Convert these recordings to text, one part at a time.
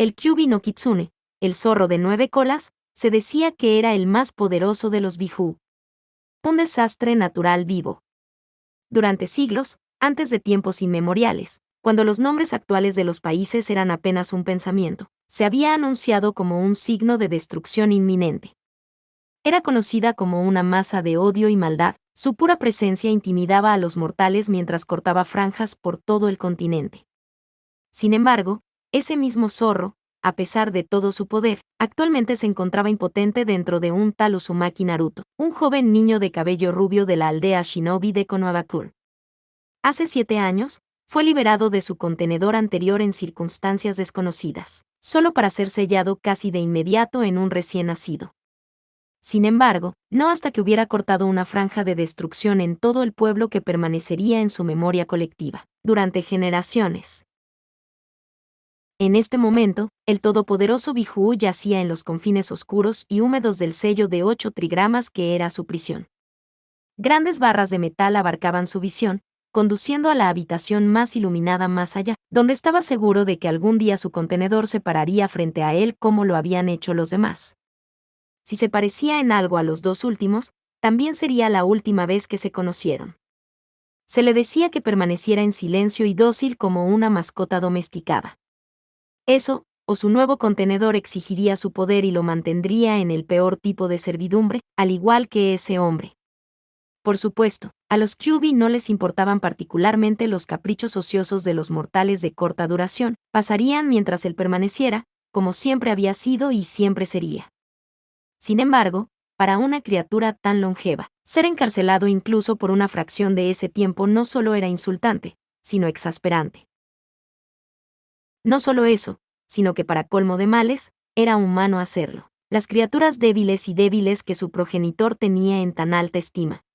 El Kyuubi no Kitsune, el zorro de 9 colas, se decía que era el más poderoso de los Biju. Un desastre natural vivo. Durante siglos, antes de tiempos inmemoriales, cuando los nombres actuales de los países eran apenas un pensamiento, se había anunciado como un signo de destrucción inminente. Era conocida como una masa de odio y maldad, su pura presencia intimidaba a los mortales mientras cortaba franjas por todo el continente. Sin embargo, ese mismo zorro, a pesar de todo su poder, actualmente se encontraba impotente dentro de un tal Uzumaki Naruto, un joven niño de cabello rubio de la aldea Shinobi de Konohagakure. Hace 7 años, fue liberado de su contenedor anterior en circunstancias desconocidas, solo para ser sellado casi de inmediato en un recién nacido. Sin embargo, no hasta que hubiera cortado una franja de destrucción en todo el pueblo que permanecería en su memoria colectiva, durante generaciones. En este momento, el todopoderoso Biju yacía en los confines oscuros y húmedos del sello de 8 trigramas que era su prisión. Grandes barras de metal abarcaban su visión, conduciendo a la habitación más iluminada más allá, donde estaba seguro de que algún día su contenedor se pararía frente a él como lo habían hecho los demás. Si se parecía en algo a los dos últimos, también sería la última vez que se conocieron. Se le decía que permaneciera en silencio y dócil como una mascota domesticada. Eso, o su nuevo contenedor exigiría su poder y lo mantendría en el peor tipo de servidumbre, al igual que ese hombre. Por supuesto, a los Kyuubi no les importaban particularmente los caprichos ociosos de los mortales de corta duración, pasarían mientras él permaneciera, como siempre había sido y siempre sería. Sin embargo, para una criatura tan longeva, ser encarcelado incluso por una fracción de ese tiempo no solo era insultante, sino exasperante. No solo eso, sino que para colmo de males, era humano hacerlo. Las criaturas débiles y débiles que su progenitor tenía en tan alta estima.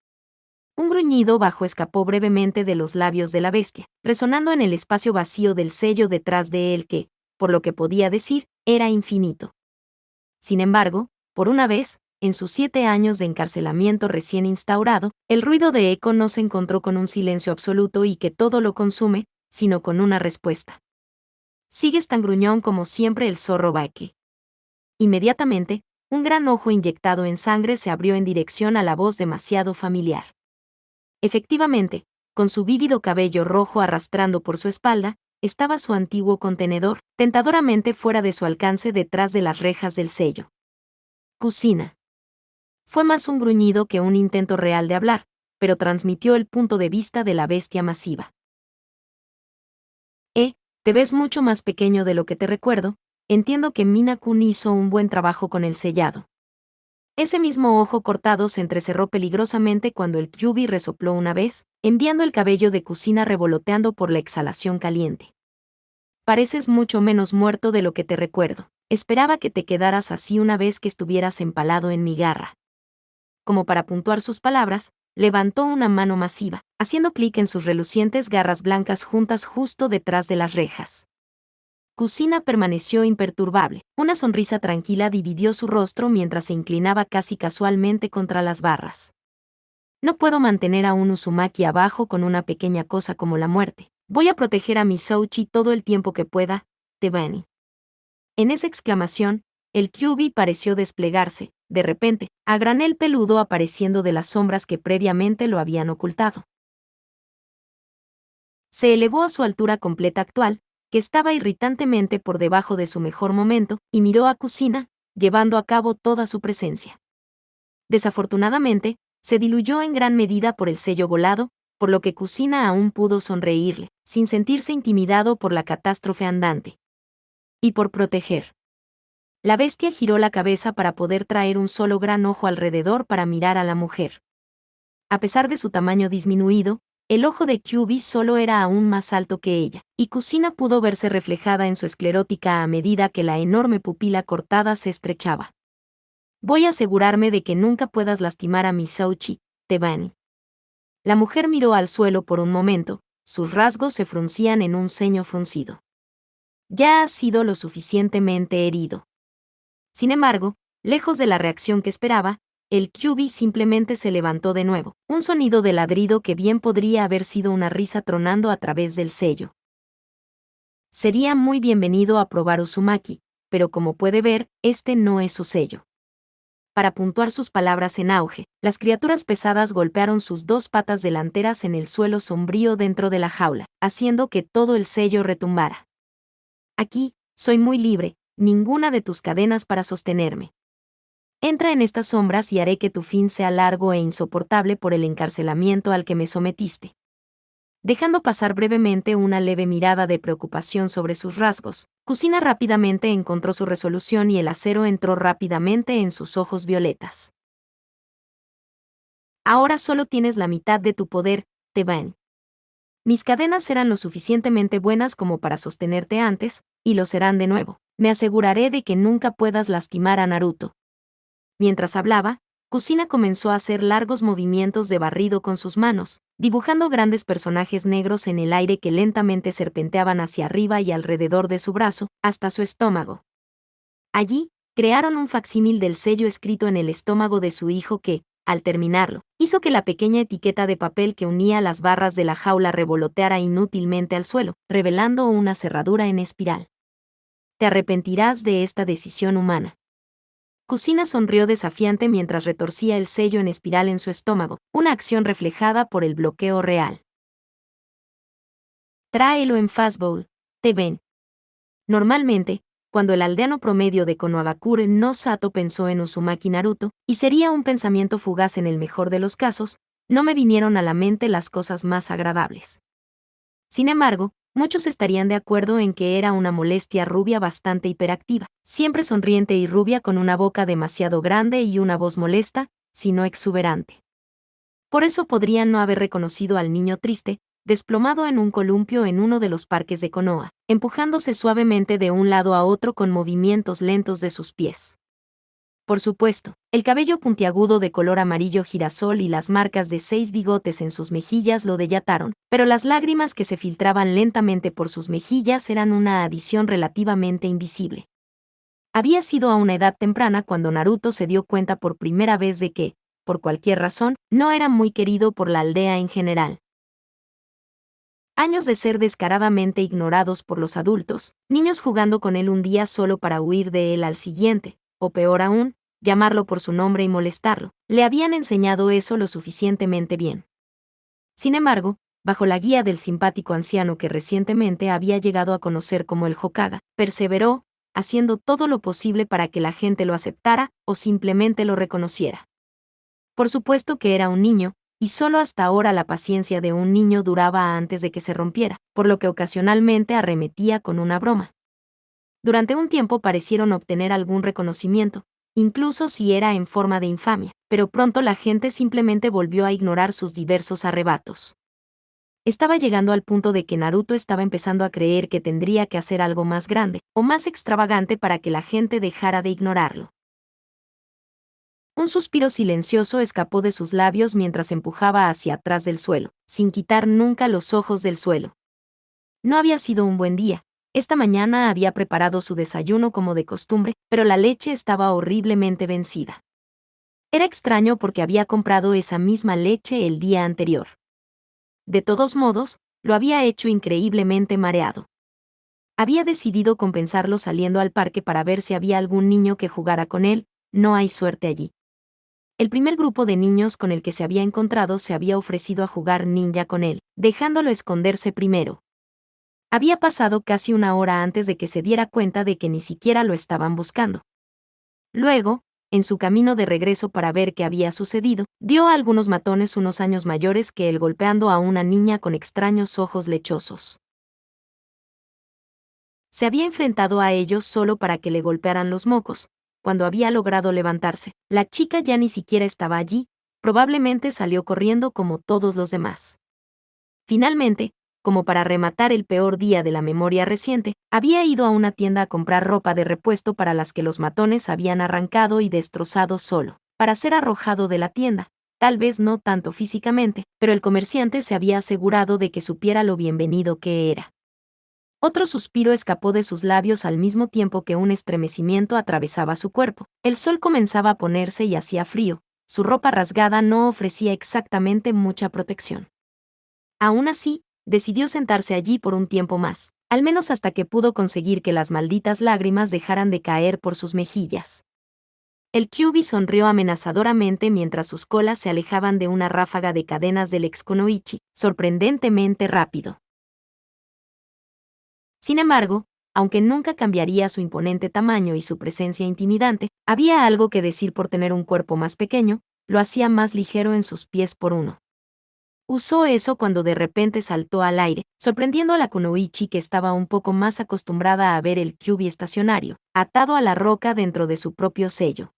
Un gruñido bajo escapó brevemente de los labios de la bestia, resonando en el espacio vacío del sello detrás de él que, por lo que podía decir, era infinito. Sin embargo, por una vez, en sus 7 años de encarcelamiento recién instaurado, el ruido de eco no se encontró con un silencio absoluto y que todo lo consume, sino con una respuesta. Sigues tan gruñón como siempre el zorro Bake. Inmediatamente, un gran ojo inyectado en sangre se abrió en dirección a la voz demasiado familiar. Efectivamente, con su vívido cabello rojo arrastrando por su espalda, estaba su antiguo contenedor, tentadoramente fuera de su alcance detrás de las rejas del sello. Kushina. Fue más un gruñido que un intento real de hablar, pero transmitió el punto de vista de la bestia masiva. Te ves mucho más pequeño de lo que te recuerdo, entiendo que Mina-kun hizo un buen trabajo con el sellado. Ese mismo ojo cortado se entrecerró peligrosamente cuando el Kyuubi resopló una vez, enviando el cabello de Kushina revoloteando por la exhalación caliente. Pareces mucho menos muerto de lo que te recuerdo. Esperaba que te quedaras así una vez que estuvieras empalado en mi garra. Como para puntuar sus palabras, levantó una mano masiva, haciendo clic en sus relucientes garras blancas juntas justo detrás de las rejas. Kushina permaneció imperturbable. Una sonrisa tranquila dividió su rostro mientras se inclinaba casi casualmente contra las barras. No puedo mantener a un Uzumaki abajo con una pequeña cosa como la muerte. Voy a proteger a mi Souchi todo el tiempo que pueda, Tebani. En esa exclamación, el Kyuubi pareció desplegarse, de repente, a granel peludo apareciendo de las sombras que previamente lo habían ocultado. Se elevó a su altura completa actual, que estaba irritantemente por debajo de su mejor momento, y miró a Kushina, llevando a cabo toda su presencia. Desafortunadamente, se diluyó en gran medida por el sello volado, por lo que Kushina aún pudo sonreírle, sin sentirse intimidado por la catástrofe andante. Y por proteger. La bestia giró la cabeza para poder traer un solo gran ojo alrededor para mirar a la mujer. A pesar de su tamaño disminuido, el ojo de Kyuubi solo era aún más alto que ella, y Kushina pudo verse reflejada en su esclerótica a medida que la enorme pupila cortada se estrechaba. Voy a asegurarme de que nunca puedas lastimar a mi Souchi, Tebani. La mujer miró al suelo por un momento, sus rasgos se fruncían en un ceño fruncido. Ya has sido lo suficientemente herido. Sin embargo, lejos de la reacción que esperaba, el Kyuubi simplemente se levantó de nuevo, un sonido de ladrido que bien podría haber sido una risa tronando a través del sello. Sería muy bienvenido a probar Uzumaki, pero como puede ver, este no es su sello. Para puntuar sus palabras en auge, las criaturas pesadas golpearon sus dos patas delanteras en el suelo sombrío dentro de la jaula, haciendo que todo el sello retumbara. Aquí, soy muy libre, ninguna de tus cadenas para sostenerme. Entra en estas sombras y haré que tu fin sea largo e insoportable por el encarcelamiento al que me sometiste. Dejando pasar brevemente una leve mirada de preocupación sobre sus rasgos, Kusina rápidamente encontró su resolución y el acero entró rápidamente en sus ojos violetas. Ahora solo tienes la mitad de tu poder, Teban. Mis cadenas eran lo suficientemente buenas como para sostenerte antes, y lo serán de nuevo. Me aseguraré de que nunca puedas lastimar a Naruto. Mientras hablaba, Kusina comenzó a hacer largos movimientos de barrido con sus manos, dibujando grandes personajes negros en el aire que lentamente serpenteaban hacia arriba y alrededor de su brazo, hasta su estómago. Allí, crearon un facsímil del sello escrito en el estómago de su hijo que, al terminarlo, hizo que la pequeña etiqueta de papel que unía las barras de la jaula revoloteara inútilmente al suelo, revelando una cerradura en espiral. Te arrepentirás de esta decisión humana. Kusina sonrió desafiante mientras retorcía el sello en espiral en su estómago, una acción reflejada por el bloqueo real. Tráelo en fastball, te ven. Normalmente, cuando el aldeano promedio de Konohagakure no Sato pensó en Uzumaki Naruto, y sería un pensamiento fugaz en el mejor de los casos, no me vinieron a la mente las cosas más agradables. Sin embargo, muchos estarían de acuerdo en que era una molestia rubia bastante hiperactiva, siempre sonriente y rubia con una boca demasiado grande y una voz molesta, si no exuberante. Por eso podrían no haber reconocido al niño triste, desplomado en un columpio en uno de los parques de Konoha, empujándose suavemente de un lado a otro con movimientos lentos de sus pies. Por supuesto, el cabello puntiagudo de color amarillo girasol y las marcas de 6 bigotes en sus mejillas lo delataron, pero las lágrimas que se filtraban lentamente por sus mejillas eran una adición relativamente invisible. Había sido a una edad temprana cuando Naruto se dio cuenta por primera vez de que, por cualquier razón, no era muy querido por la aldea en general. Años de ser descaradamente ignorados por los adultos, niños jugando con él un día solo para huir de él al siguiente, o peor aún, llamarlo por su nombre y molestarlo, le habían enseñado eso lo suficientemente bien. Sin embargo, bajo la guía del simpático anciano que recientemente había llegado a conocer como el Hokage, perseveró, haciendo todo lo posible para que la gente lo aceptara o simplemente lo reconociera. Por supuesto que era un niño, y solo hasta ahora la paciencia de un niño duraba antes de que se rompiera, por lo que ocasionalmente arremetía con una broma. Durante un tiempo parecieron obtener algún reconocimiento, incluso si era en forma de infamia, pero pronto la gente simplemente volvió a ignorar sus diversos arrebatos. Estaba llegando al punto de que Naruto estaba empezando a creer que tendría que hacer algo más grande, o más extravagante para que la gente dejara de ignorarlo. Un suspiro silencioso escapó de sus labios mientras empujaba hacia atrás del suelo, sin quitar nunca los ojos del suelo. No había sido un buen día. Esta mañana había preparado su desayuno como de costumbre, pero la leche estaba horriblemente vencida. Era extraño porque había comprado esa misma leche el día anterior. De todos modos, lo había hecho increíblemente mareado. Había decidido compensarlo saliendo al parque para ver si había algún niño que jugara con él. No hay suerte allí. El primer grupo de niños con el que se había encontrado se había ofrecido a jugar ninja con él, dejándolo esconderse primero. Había pasado casi una hora antes de que se diera cuenta de que ni siquiera lo estaban buscando. Luego, en su camino de regreso para ver qué había sucedido, vio a algunos matones unos años mayores que él golpeando a una niña con extraños ojos lechosos. Se había enfrentado a ellos solo para que le golpearan los mocos. Cuando había logrado levantarse, la chica ya ni siquiera estaba allí, probablemente salió corriendo como todos los demás. Finalmente, como para rematar el peor día de la memoria reciente, había ido a una tienda a comprar ropa de repuesto para las que los matones habían arrancado y destrozado solo, para ser arrojado de la tienda, tal vez no tanto físicamente, pero el comerciante se había asegurado de que supiera lo bienvenido que era. Otro suspiro escapó de sus labios al mismo tiempo que un estremecimiento atravesaba su cuerpo. El sol comenzaba a ponerse y hacía frío, su ropa rasgada no ofrecía exactamente mucha protección. Aún así, decidió sentarse allí por un tiempo más, al menos hasta que pudo conseguir que las malditas lágrimas dejaran de caer por sus mejillas. El Kyuubi sonrió amenazadoramente mientras sus colas se alejaban de una ráfaga de cadenas del ex Kunoichi, sorprendentemente rápido. Sin embargo, aunque nunca cambiaría su imponente tamaño y su presencia intimidante, había algo que decir por tener un cuerpo más pequeño, lo hacía más ligero en sus pies por uno. Usó eso cuando de repente saltó al aire, sorprendiendo a la Kunoichi, que estaba un poco más acostumbrada a ver el Kyuubi estacionario, atado a la roca dentro de su propio sello.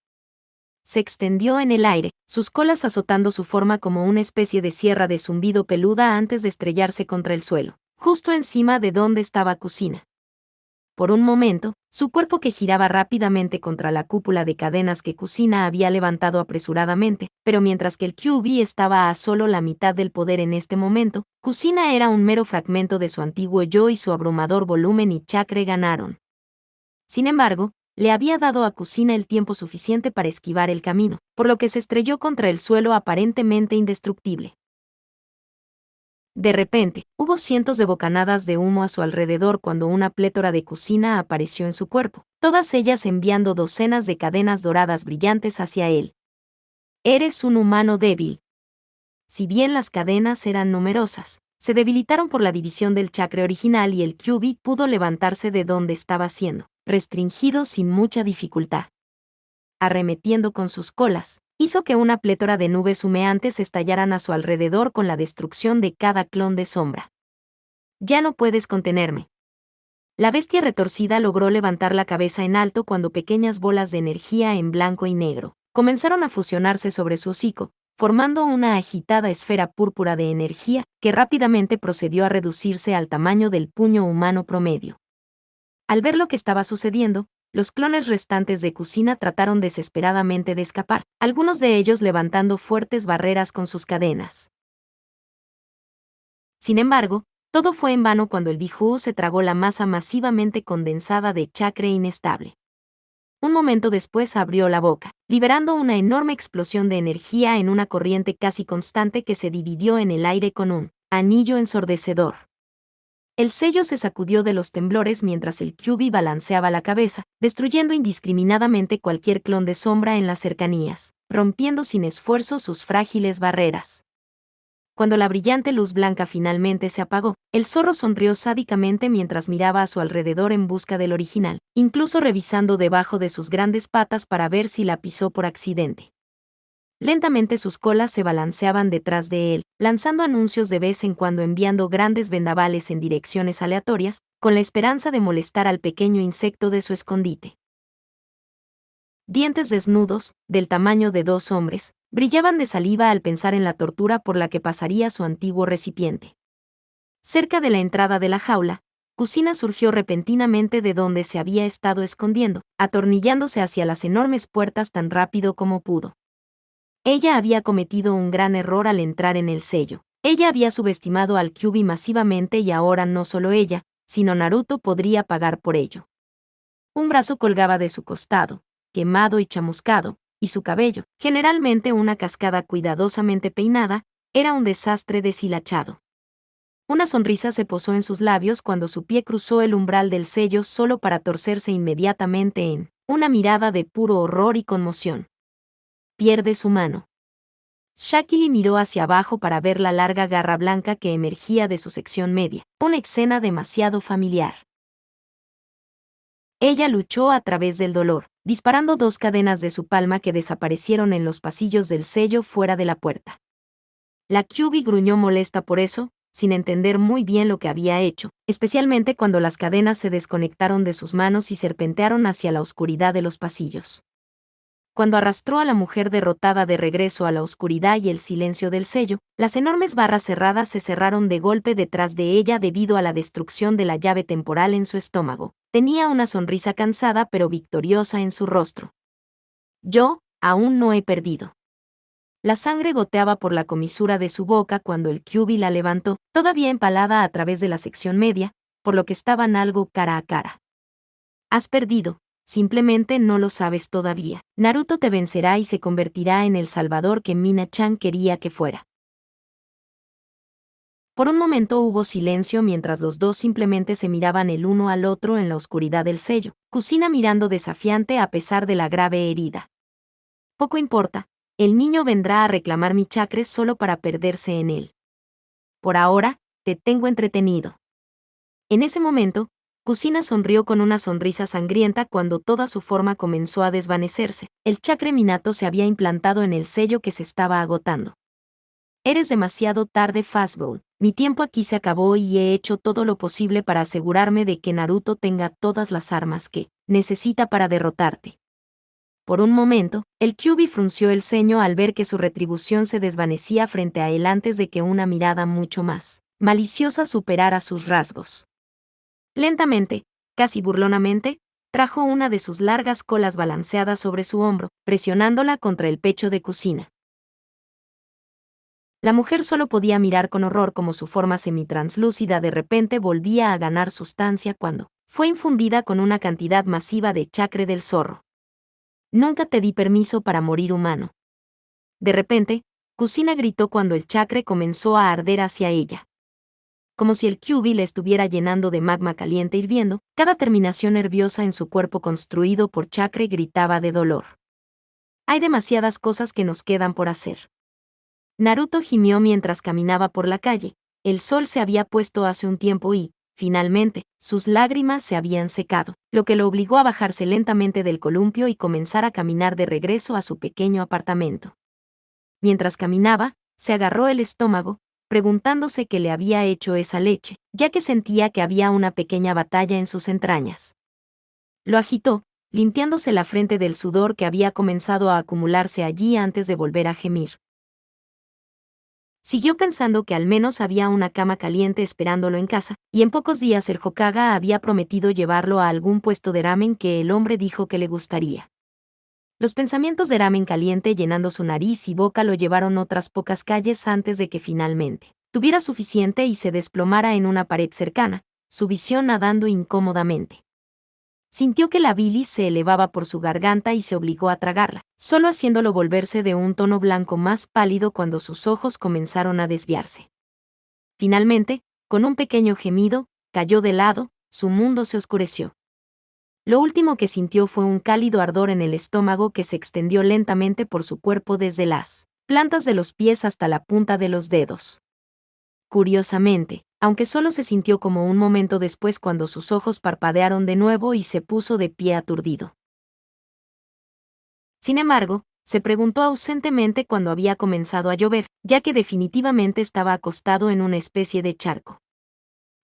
Se extendió en el aire, sus colas azotando su forma como una especie de sierra de zumbido peluda antes de estrellarse contra el suelo, justo encima de donde estaba Kusina. Por un momento, su cuerpo que giraba rápidamente contra la cúpula de cadenas que Kusina había levantado apresuradamente, pero mientras que el Kyuubi estaba a solo la mitad del poder en este momento, Kusina era un mero fragmento de su antiguo yo y su abrumador volumen y chakra ganaron. Sin embargo, le había dado a Kusina el tiempo suficiente para esquivar el camino, por lo que se estrelló contra el suelo aparentemente indestructible. De repente, hubo cientos de bocanadas de humo a su alrededor cuando una plétora de Kusina apareció en su cuerpo, todas ellas enviando docenas de cadenas doradas brillantes hacia él. Eres un humano débil. Si bien las cadenas eran numerosas, se debilitaron por la división del chakra original y el Kyuubi pudo levantarse de donde estaba siendo restringido sin mucha dificultad. Arremetiendo con sus colas, hizo que una plétora de nubes humeantes estallaran a su alrededor con la destrucción de cada clon de sombra. Ya no puedes contenerme. La bestia retorcida logró levantar la cabeza en alto cuando pequeñas bolas de energía en blanco y negro comenzaron a fusionarse sobre su hocico, formando una agitada esfera púrpura de energía que rápidamente procedió a reducirse al tamaño del puño humano promedio. Al ver lo que estaba sucediendo, los clones restantes de Kusina trataron desesperadamente de escapar, algunos de ellos levantando fuertes barreras con sus cadenas. Sin embargo, todo fue en vano cuando el Biju se tragó la masa masivamente condensada de chakra inestable. Un momento después abrió la boca, liberando una enorme explosión de energía en una corriente casi constante que se dividió en el aire con un anillo ensordecedor. El sello se sacudió de los temblores mientras el Kyuubi balanceaba la cabeza, destruyendo indiscriminadamente cualquier clon de sombra en las cercanías, rompiendo sin esfuerzo sus frágiles barreras. Cuando la brillante luz blanca finalmente se apagó, el zorro sonrió sádicamente mientras miraba a su alrededor en busca del original, incluso revisando debajo de sus grandes patas para ver si la pisó por accidente. Lentamente sus colas se balanceaban detrás de él, lanzando anuncios de vez en cuando, enviando grandes vendavales en direcciones aleatorias, con la esperanza de molestar al pequeño insecto de su escondite. Dientes desnudos, del tamaño de 2 hombres, brillaban de saliva al pensar en la tortura por la que pasaría su antiguo recipiente. Cerca de la entrada de la jaula, Kusina surgió repentinamente de donde se había estado escondiendo, atornillándose hacia las enormes puertas tan rápido como pudo. Ella había cometido un gran error al entrar en el sello. Ella había subestimado al Kyuubi masivamente y ahora no solo ella, sino Naruto podría pagar por ello. Un brazo colgaba de su costado, quemado y chamuscado, y su cabello, generalmente una cascada cuidadosamente peinada, era un desastre deshilachado. Una sonrisa se posó en sus labios cuando su pie cruzó el umbral del sello solo para torcerse inmediatamente en una mirada de puro horror y conmoción. Pierde su mano. Shakili miró hacia abajo para ver la larga garra blanca que emergía de su sección media, una escena demasiado familiar. Ella luchó a través del dolor, disparando 2 cadenas de su palma que desaparecieron en los pasillos del sello fuera de la puerta. La Kyuubi gruñó molesta por eso, sin entender muy bien lo que había hecho, especialmente cuando las cadenas se desconectaron de sus manos y serpentearon hacia la oscuridad de los pasillos. Cuando arrastró a la mujer derrotada de regreso a la oscuridad y el silencio del sello, las enormes barras cerradas se cerraron de golpe detrás de ella debido a la destrucción de la llave temporal en su estómago. Tenía una sonrisa cansada pero victoriosa en su rostro. Yo, aún no he perdido. La sangre goteaba por la comisura de su boca cuando el Kyuubi la levantó, todavía empalada a través de la sección media, por lo que estaban algo cara a cara. Has perdido. Simplemente no lo sabes todavía. Naruto te vencerá y se convertirá en el salvador que Mina-chan quería que fuera. Por un momento hubo silencio mientras los dos simplemente se miraban el uno al otro en la oscuridad del sello, Kusina mirando desafiante a pesar de la grave herida. Poco importa, el niño vendrá a reclamar mi chakra solo para perderse en él. Por ahora, te tengo entretenido. En ese momento, Kusina sonrió con una sonrisa sangrienta cuando toda su forma comenzó a desvanecerse. El chakra Minato se había implantado en el sello que se estaba agotando. Eres demasiado tarde, Fastball. Mi tiempo aquí se acabó y he hecho todo lo posible para asegurarme de que Naruto tenga todas las armas que necesita para derrotarte. Por un momento, el Kyuubi frunció el ceño al ver que su retribución se desvanecía frente a él antes de que una mirada mucho más maliciosa superara sus rasgos. Lentamente, casi burlonamente, trajo una de sus largas colas balanceadas sobre su hombro, presionándola contra el pecho de Kusina. La mujer solo podía mirar con horror como su forma semitranslúcida de repente volvía a ganar sustancia cuando fue infundida con una cantidad masiva de chakra del zorro. Nunca te di permiso para morir humano. De repente, Kusina gritó cuando el chakra comenzó a arder hacia ella. Como si el Kyuubi le estuviera llenando de magma caliente hirviendo, cada terminación nerviosa en su cuerpo construido por chakra gritaba de dolor. Hay demasiadas cosas que nos quedan por hacer. Naruto gimió mientras caminaba por la calle. El sol se había puesto hace un tiempo y, finalmente, sus lágrimas se habían secado, lo que lo obligó a bajarse lentamente del columpio y comenzar a caminar de regreso a su pequeño apartamento. Mientras caminaba, se agarró el estómago, preguntándose qué le había hecho esa leche, ya que sentía que había una pequeña batalla en sus entrañas. Lo agitó, limpiándose la frente del sudor que había comenzado a acumularse allí antes de volver a gemir. Siguió pensando que al menos había una cama caliente esperándolo en casa, y en pocos días el Hokage había prometido llevarlo a algún puesto de ramen que el hombre dijo que le gustaría. Los pensamientos de ramen caliente llenando su nariz y boca lo llevaron otras pocas calles antes de que finalmente tuviera suficiente y se desplomara en una pared cercana, su visión nadando incómodamente. Sintió que la bilis se elevaba por su garganta y se obligó a tragarla, solo haciéndolo volverse de un tono blanco más pálido cuando sus ojos comenzaron a desviarse. Finalmente, con un pequeño gemido, cayó de lado, su mundo se oscureció. Lo último que sintió fue un cálido ardor en el estómago que se extendió lentamente por su cuerpo desde las plantas de los pies hasta la punta de los dedos. Curiosamente, aunque solo se sintió como un momento después cuando sus ojos parpadearon de nuevo y se puso de pie aturdido. Sin embargo, se preguntó ausentemente cuando había comenzado a llover, ya que definitivamente estaba acostado en una especie de charco.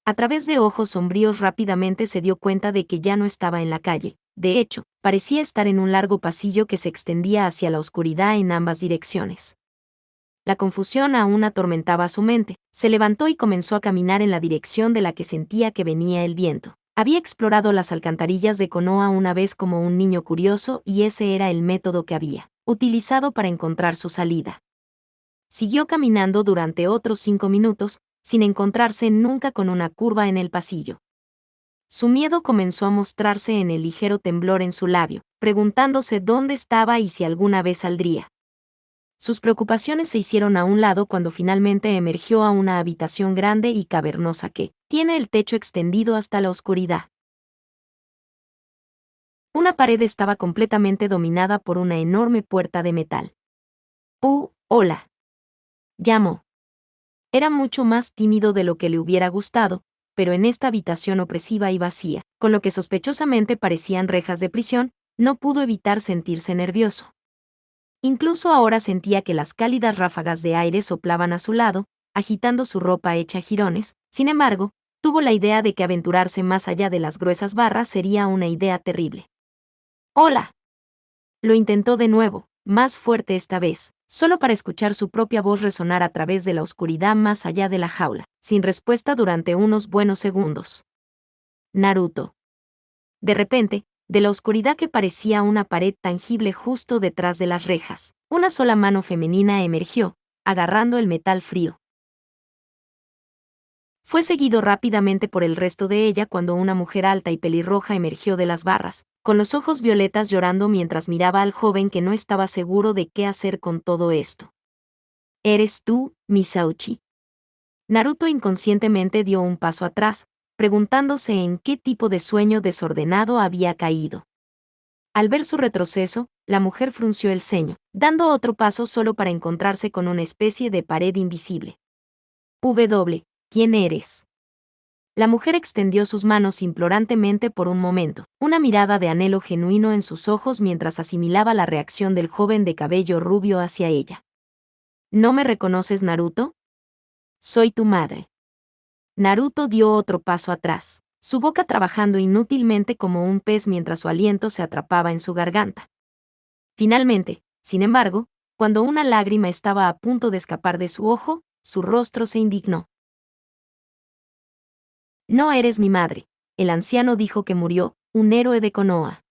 A través de ojos sombríos rápidamente se dio cuenta de que ya no estaba en la calle. De hecho, parecía estar en un largo pasillo que se extendía hacia la oscuridad en ambas direcciones. La confusión aún atormentaba su mente. Se levantó y comenzó a caminar en la dirección de la que sentía que venía el viento. Había explorado las alcantarillas de Konoha una vez como un niño curioso y ese era el método que había utilizado para encontrar su salida. Siguió caminando durante otros 5 minutos, sin encontrarse nunca con una curva en el pasillo. Su miedo comenzó a mostrarse en el ligero temblor en su labio, preguntándose dónde estaba y si alguna vez saldría. Sus preocupaciones se hicieron a un lado cuando finalmente emergió a una habitación grande y cavernosa que tiene el techo extendido hasta la oscuridad. Una pared estaba completamente dominada por una enorme puerta de metal. Hola. Llamó. Era mucho más tímido de lo que le hubiera gustado, pero en esta habitación opresiva y vacía, con lo que sospechosamente parecían rejas de prisión, no pudo evitar sentirse nervioso. Incluso ahora sentía que las cálidas ráfagas de aire soplaban a su lado, agitando su ropa hecha jirones. Sin embargo, tuvo la idea de que aventurarse más allá de las gruesas barras sería una idea terrible. ¡Hola! Lo intentó de nuevo, más fuerte esta vez, solo para escuchar su propia voz resonar a través de la oscuridad más allá de la jaula, sin respuesta durante unos buenos segundos. Naruto. De repente, de la oscuridad que parecía una pared tangible justo detrás de las rejas, una sola mano femenina emergió, agarrando el metal frío. Fue seguido rápidamente por el resto de ella cuando una mujer alta y pelirroja emergió de las barras, con los ojos violetas llorando mientras miraba al joven que no estaba seguro de qué hacer con todo esto. ¿Eres tú, Misauchi? Naruto inconscientemente dio un paso atrás, preguntándose en qué tipo de sueño desordenado había caído. Al ver su retroceso, la mujer frunció el ceño, dando otro paso solo para encontrarse con una especie de pared invisible. ¿Quién eres? La mujer extendió sus manos implorantemente por un momento, una mirada de anhelo genuino en sus ojos mientras asimilaba la reacción del joven de cabello rubio hacia ella. ¿No me reconoces, Naruto? Soy tu madre. Naruto dio otro paso atrás, su boca trabajando inútilmente como un pez mientras su aliento se atrapaba en su garganta. Finalmente, sin embargo, cuando una lágrima estaba a punto de escapar de su ojo, su rostro se indignó. No eres mi madre, el anciano dijo que murió, un héroe de Konoha.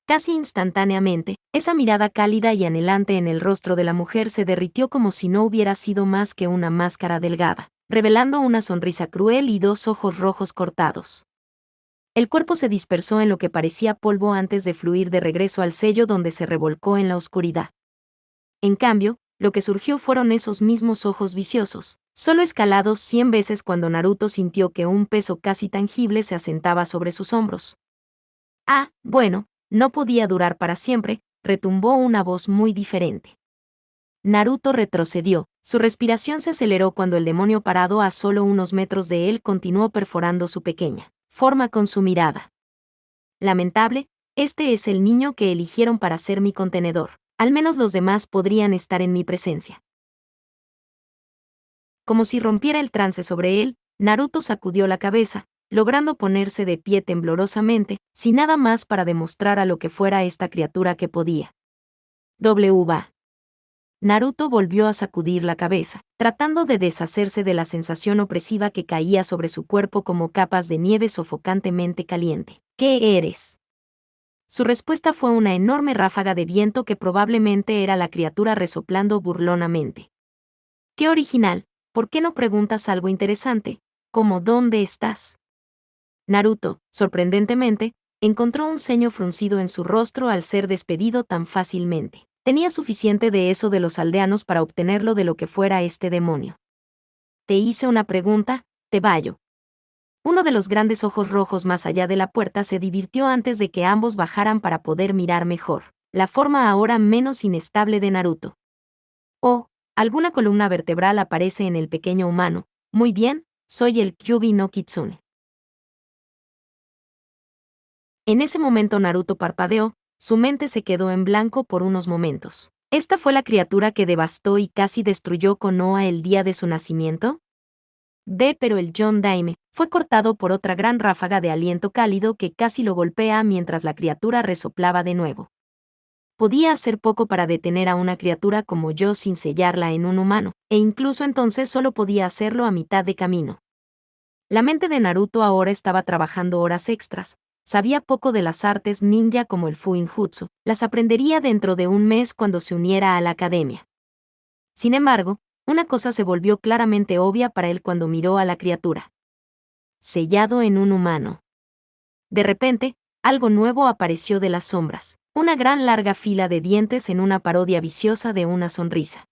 Casi instantáneamente, esa mirada cálida y anhelante en el rostro de la mujer se derritió como si no hubiera sido más que una máscara delgada, revelando una sonrisa cruel y dos ojos rojos cortados. El cuerpo se dispersó en lo que parecía polvo antes de fluir de regreso al sello donde se revolcó en la oscuridad. En cambio, lo que surgió fueron esos mismos ojos viciosos, solo escalados 100 veces cuando Naruto sintió que un peso casi tangible se asentaba sobre sus hombros. Ah, bueno, no podía durar para siempre, retumbó una voz muy diferente. Naruto retrocedió, su respiración se aceleró cuando el demonio parado a solo unos metros de él continuó perforando su pequeña forma con su mirada. Lamentable, este es el niño que eligieron para ser mi contenedor. Al menos los demás podrían estar en mi presencia. Como si rompiera el trance sobre él, Naruto sacudió la cabeza, logrando ponerse de pie temblorosamente, sin nada más para demostrar a lo que fuera esta criatura que podía. W. Naruto volvió a sacudir la cabeza, tratando de deshacerse de la sensación opresiva que caía sobre su cuerpo como capas de nieve sofocantemente caliente. ¿Qué eres? Su respuesta fue una enorme ráfaga de viento que probablemente era la criatura resoplando burlonamente. ¡Qué original! ¿Por qué no preguntas algo interesante, como ¿dónde estás? Naruto, sorprendentemente, encontró un ceño fruncido en su rostro al ser despedido tan fácilmente. Tenía suficiente de eso de los aldeanos para obtenerlo de lo que fuera este demonio. Te hice una pregunta, Tebayo. Uno de los grandes ojos rojos más allá de la puerta se divirtió antes de que ambos bajaran para poder mirar mejor, la forma ahora menos inestable de Naruto. Oh, alguna columna vertebral aparece en el pequeño humano. Muy bien, soy el Kyuubi no Kitsune. En ese momento Naruto parpadeó, su mente se quedó en blanco por unos momentos. ¿Esta fue la criatura que devastó y casi destruyó Konoha el día de su nacimiento? Pero el John Daime fue cortado por otra gran ráfaga de aliento cálido que casi lo golpea mientras la criatura resoplaba de nuevo. Podía hacer poco para detener a una criatura como yo sin sellarla en un humano, e incluso entonces solo podía hacerlo a mitad de camino. La mente de Naruto ahora estaba trabajando horas extras. Sabía poco de las artes ninja como el Fuinjutsu, las aprendería dentro de un mes cuando se uniera a la academia. Sin embargo, una cosa se volvió claramente obvia para él cuando miró a la criatura. Sellado en un humano. De repente, algo nuevo apareció de las sombras, una gran larga fila de dientes en una parodia viciosa de una sonrisa.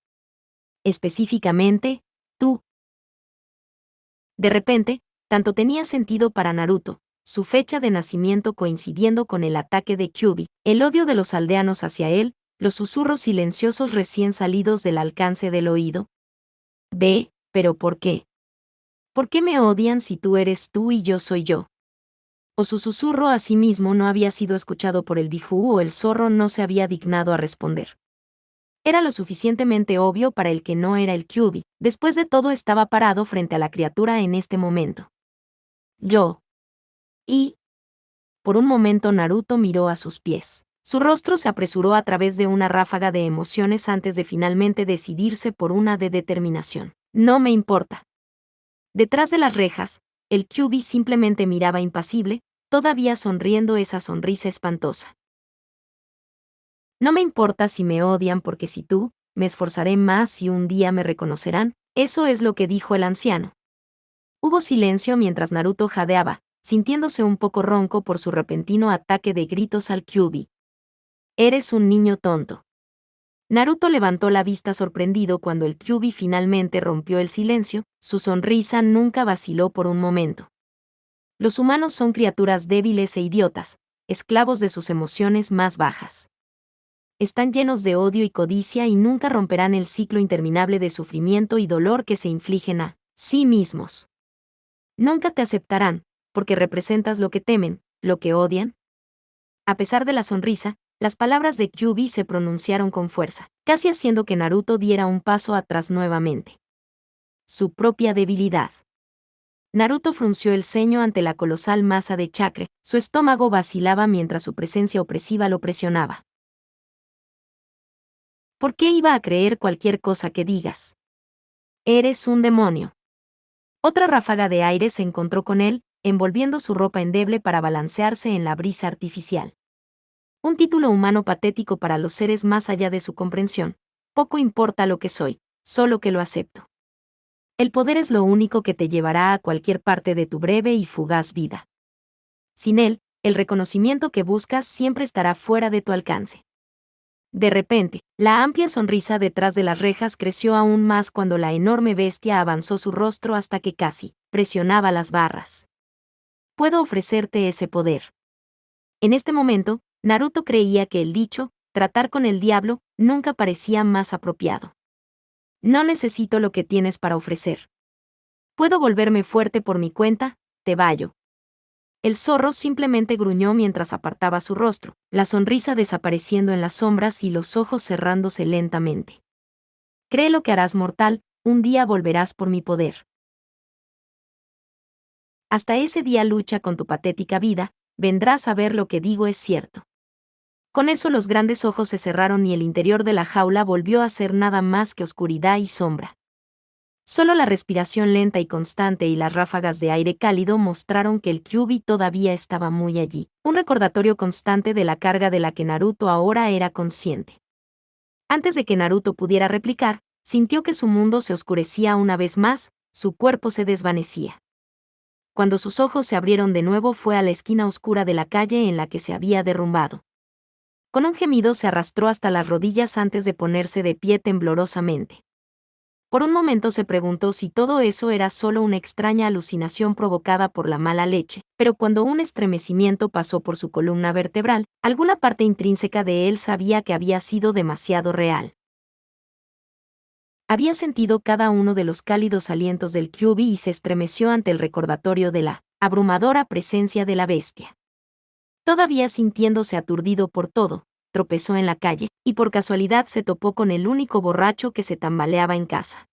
Específicamente, tú. De repente, tanto tenía sentido para Naruto, su fecha de nacimiento coincidiendo con el ataque de Kyuubi, el odio de los aldeanos hacia él, los susurros silenciosos recién salidos del alcance del oído. ¿Pero por qué? ¿Por qué me odian si tú eres tú y yo soy yo? O su susurro a sí mismo no había sido escuchado por el Biju o el zorro no se había dignado a responder. Era lo suficientemente obvio para el que no era el Kyuubi, después de todo estaba parado frente a la criatura en este momento. Yo. Y... Por un momento Naruto miró a sus pies. Su rostro se apresuró a través de una ráfaga de emociones antes de finalmente decidirse por una de determinación. No me importa. Detrás de las rejas, el Kyuubi simplemente miraba impasible, todavía sonriendo esa sonrisa espantosa. No me importa si me odian porque si tú, me esforzaré más y un día me reconocerán, eso es lo que dijo el anciano. Hubo silencio mientras Naruto jadeaba, sintiéndose un poco ronco por su repentino ataque de gritos al Kyuubi. Eres un niño tonto. Naruto levantó la vista sorprendido cuando el Kyuubi finalmente rompió el silencio, su sonrisa nunca vaciló por un momento. Los humanos son criaturas débiles e idiotas, esclavos de sus emociones más bajas. Están llenos de odio y codicia y nunca romperán el ciclo interminable de sufrimiento y dolor que se infligen a sí mismos. Nunca te aceptarán, porque representas lo que temen, lo que odian. A pesar de la sonrisa, las palabras de Kyuubi se pronunciaron con fuerza, casi haciendo que Naruto diera un paso atrás nuevamente. Su propia debilidad. Naruto frunció el ceño ante la colosal masa de chakra, su estómago vacilaba mientras su presencia opresiva lo presionaba. ¿Por qué iba a creer cualquier cosa que digas? Eres un demonio. Otra ráfaga de aire se encontró con él, envolviendo su ropa endeble para balancearse en la brisa artificial. Un título humano patético para los seres más allá de su comprensión. Poco importa lo que soy, solo que lo acepto. El poder es lo único que te llevará a cualquier parte de tu breve y fugaz vida. Sin él, el reconocimiento que buscas siempre estará fuera de tu alcance. De repente, la amplia sonrisa detrás de las rejas creció aún más cuando la enorme bestia avanzó su rostro hasta que casi presionaba las barras. Puedo ofrecerte ese poder. En este momento, Naruto creía que el dicho, tratar con el diablo, nunca parecía más apropiado. No necesito lo que tienes para ofrecer. Puedo volverme fuerte por mi cuenta, Tebayo. El zorro simplemente gruñó mientras apartaba su rostro, la sonrisa desapareciendo en las sombras y los ojos cerrándose lentamente. Cree lo que harás mortal, un día volverás por mi poder. Hasta ese día lucha con tu patética vida, vendrás a ver lo que digo es cierto. Con eso los grandes ojos se cerraron y el interior de la jaula volvió a ser nada más que oscuridad y sombra. Solo la respiración lenta y constante y las ráfagas de aire cálido mostraron que el Kyuubi todavía estaba muy allí, un recordatorio constante de la carga de la que Naruto ahora era consciente. Antes de que Naruto pudiera replicar, sintió que su mundo se oscurecía una vez más, su cuerpo se desvanecía. Cuando sus ojos se abrieron de nuevo fue a la esquina oscura de la calle en la que se había derrumbado. Con un gemido se arrastró hasta las rodillas antes de ponerse de pie temblorosamente. Por un momento se preguntó si todo eso era solo una extraña alucinación provocada por la mala leche, pero cuando un estremecimiento pasó por su columna vertebral, alguna parte intrínseca de él sabía que había sido demasiado real. Había sentido cada uno de los cálidos alientos del Kyuubi y se estremeció ante el recordatorio de la abrumadora presencia de la bestia. Todavía sintiéndose aturdido por todo, tropezó en la calle, y por casualidad se topó con el único borracho que se tambaleaba en casa.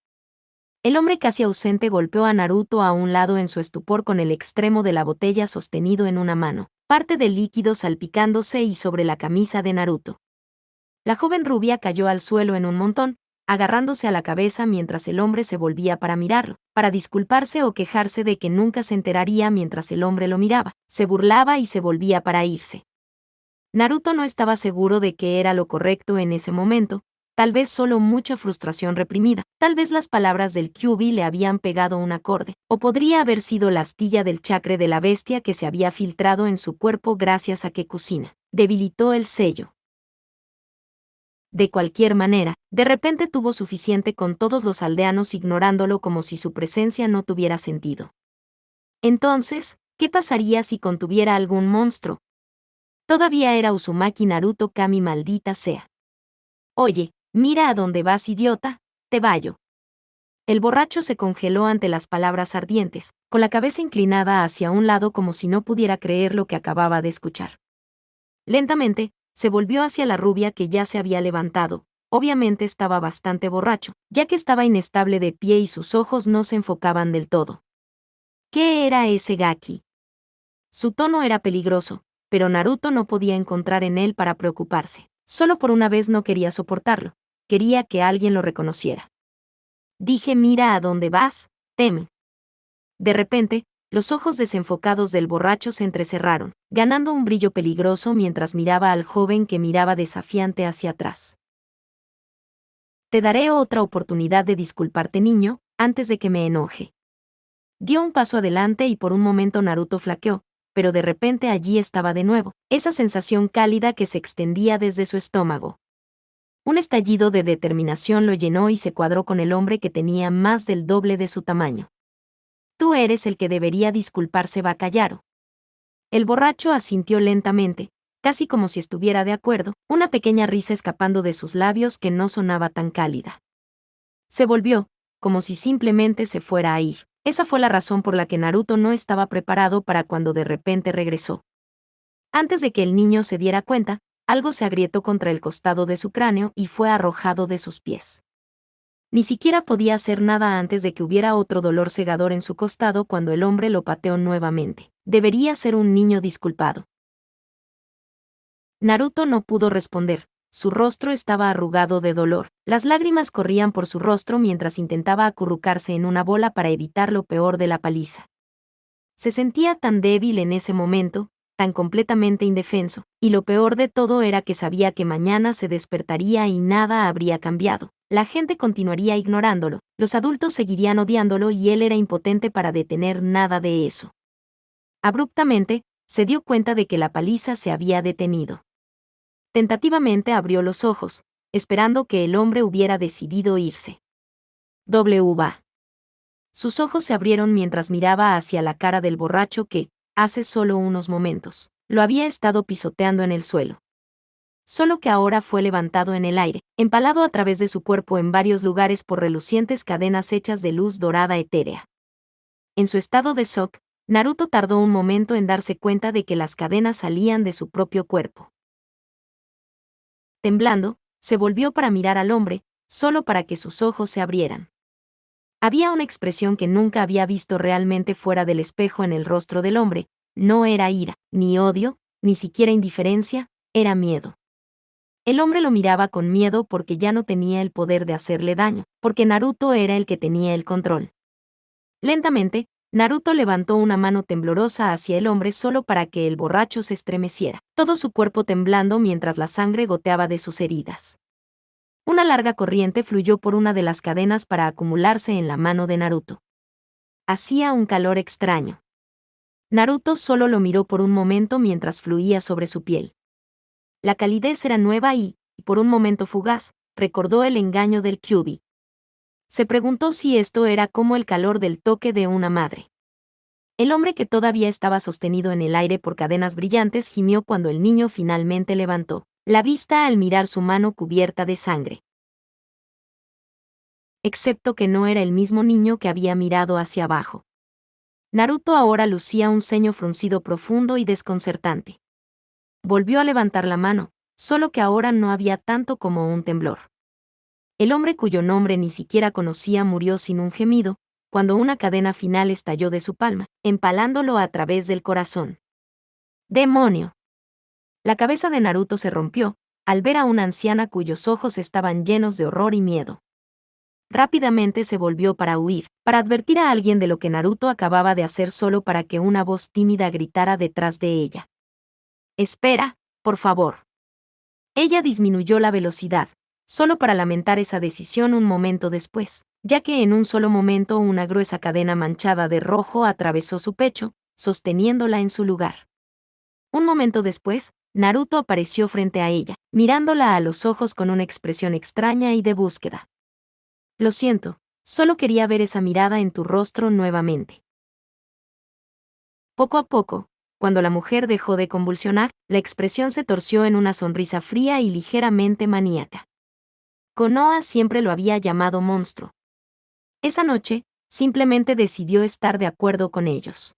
El hombre casi ausente golpeó a Naruto a un lado en su estupor con el extremo de la botella sostenido en una mano, parte del líquido salpicándose y sobre la camisa de Naruto. La joven rubia cayó al suelo en un montón, agarrándose a la cabeza mientras el hombre se volvía para mirarlo, para disculparse o quejarse de que nunca se enteraría mientras el hombre lo miraba, se burlaba y se volvía para irse. Naruto no estaba seguro de que era lo correcto en ese momento, tal vez solo mucha frustración reprimida, tal vez las palabras del Kyuubi le habían pegado un acorde, o podría haber sido la astilla del chakra de la bestia que se había filtrado en su cuerpo gracias a que Kusina debilitó el sello. De cualquier manera, de repente tuvo suficiente con todos los aldeanos ignorándolo como si su presencia no tuviera sentido. Entonces, ¿qué pasaría si contuviera algún monstruo? Todavía era Uzumaki Naruto Kami, maldita sea. Oye, mira a dónde vas, idiota, Tebayo. El borracho se congeló ante las palabras ardientes, con la cabeza inclinada hacia un lado como si no pudiera creer lo que acababa de escuchar. Lentamente, se volvió hacia la rubia que ya se había levantado. Obviamente estaba bastante borracho, ya que estaba inestable de pie y sus ojos no se enfocaban del todo. ¿Qué era ese Gaki? Su tono era peligroso, pero Naruto no podía encontrar en él para preocuparse. Solo por una vez no quería soportarlo, quería que alguien lo reconociera. Dije, mira a dónde vas, teme. De repente, los ojos desenfocados del borracho se entrecerraron, ganando un brillo peligroso mientras miraba al joven que miraba desafiante hacia atrás. Te daré otra oportunidad de disculparte, niño, antes de que me enoje. Dio un paso adelante y por un momento Naruto flaqueó, pero de repente allí estaba de nuevo, esa sensación cálida que se extendía desde su estómago. Un estallido de determinación lo llenó y se cuadró con el hombre que tenía más del doble de su tamaño. Tú eres el que debería disculparse, Bacallaro. El borracho asintió lentamente, casi como si estuviera de acuerdo, una pequeña risa escapando de sus labios que no sonaba tan cálida. Se volvió, como si simplemente se fuera a ir. Esa fue la razón por la que Naruto no estaba preparado para cuando de repente regresó. Antes de que el niño se diera cuenta, algo se agrietó contra el costado de su cráneo y fue arrojado de sus pies. Ni siquiera podía hacer nada antes de que hubiera otro dolor cegador en su costado cuando el hombre lo pateó nuevamente. Debería ser un niño disculpado. Naruto no pudo responder. Su rostro estaba arrugado de dolor. Las lágrimas corrían por su rostro mientras intentaba acurrucarse en una bola para evitar lo peor de la paliza. Se sentía tan débil en ese momento, tan completamente indefenso, y lo peor de todo era que sabía que mañana se despertaría y nada habría cambiado. La gente continuaría ignorándolo, los adultos seguirían odiándolo y él era impotente para detener nada de eso. Abruptamente, se dio cuenta de que la paliza se había detenido. Tentativamente abrió los ojos, esperando que el hombre hubiera decidido irse. Va. Sus ojos se abrieron mientras miraba hacia la cara del borracho que, hace solo unos momentos, lo había estado pisoteando en el suelo. Solo que ahora fue levantado en el aire, empalado a través de su cuerpo en varios lugares por relucientes cadenas hechas de luz dorada etérea. En su estado de shock, Naruto tardó un momento en darse cuenta de que las cadenas salían de su propio cuerpo. Temblando, se volvió para mirar al hombre, solo para que sus ojos se abrieran. Había una expresión que nunca había visto realmente fuera del espejo en el rostro del hombre. No era ira, ni odio, ni siquiera indiferencia, era miedo. El hombre lo miraba con miedo porque ya no tenía el poder de hacerle daño, porque Naruto era el que tenía el control. Lentamente, Naruto levantó una mano temblorosa hacia el hombre solo para que el borracho se estremeciera, todo su cuerpo temblando mientras la sangre goteaba de sus heridas. Una larga corriente fluyó por una de las cadenas para acumularse en la mano de Naruto. Hacía un calor extraño. Naruto solo lo miró por un momento mientras fluía sobre su piel. La calidez era nueva y, por un momento fugaz, recordó el engaño del Kyuubi. Se preguntó si esto era como el calor del toque de una madre. El hombre que todavía estaba sostenido en el aire por cadenas brillantes gimió cuando el niño finalmente levantó la vista al mirar su mano cubierta de sangre. Excepto que no era el mismo niño que había mirado hacia abajo. Naruto ahora lucía un ceño fruncido profundo y desconcertante. Volvió a levantar la mano, solo que ahora no había tanto como un temblor. El hombre cuyo nombre ni siquiera conocía murió sin un gemido, cuando una cadena final estalló de su palma, empalándolo a través del corazón. ¡Demonio! La cabeza de Naruto se rompió, al ver a una anciana cuyos ojos estaban llenos de horror y miedo. Rápidamente se volvió para huir, para advertir a alguien de lo que Naruto acababa de hacer solo para que una voz tímida gritara detrás de ella. «Espera, por favor». Ella disminuyó la velocidad, solo para lamentar esa decisión un momento después, ya que en un solo momento una gruesa cadena manchada de rojo atravesó su pecho, sosteniéndola en su lugar. Un momento después, Naruto apareció frente a ella, mirándola a los ojos con una expresión extraña y de búsqueda. «Lo siento, solo quería ver esa mirada en tu rostro nuevamente». Poco a poco, cuando la mujer dejó de convulsionar, la expresión se torció en una sonrisa fría y ligeramente maníaca. Konoha siempre lo había llamado monstruo. Esa noche, simplemente decidió estar de acuerdo con ellos.